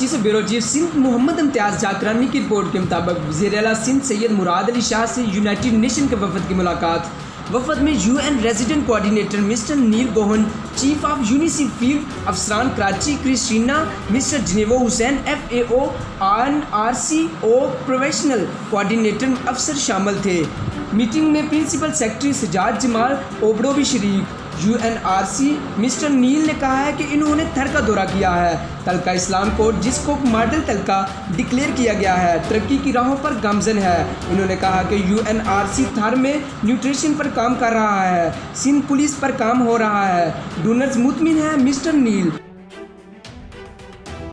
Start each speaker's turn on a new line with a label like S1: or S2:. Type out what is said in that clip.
S1: कराची से bureau chief Sindh Mohammad इम्तियाज़ जाकरानी की report के मुताबिक वज़ीर आला सिंध सैयद मुराद अली शाह से यूनाइटेड नेशन के वफद की मुलाकात। वफद में UN resident coordinator mister Neil Gohan, chief of UNICEF field अफसरान कराची क्रिस्टीना, मिस्टर जनेवो Hussain FAO, RCO professional coordinator अफसर शामिल थे। मीटिंग में प्रिंसिपल सेक्रेटरी सजाद जमाल ओबड़ो भी शरीक। UNRC मिस्टर नील ने कहा है कि इन्होंने थर का दौरा किया है। तलका इस्लाम कोर्ट जिसको मॉडल तलका डिक्लेयर किया गया है, तरक्की की राहों पर गामजन है। इन्होंने कहा कि UNRC थर में न्यूट्रिशन पर काम कर रहा है, सिंध पुलिस पर काम हो रहा है, डोनर्स मुतमिन है। मिस्टर नील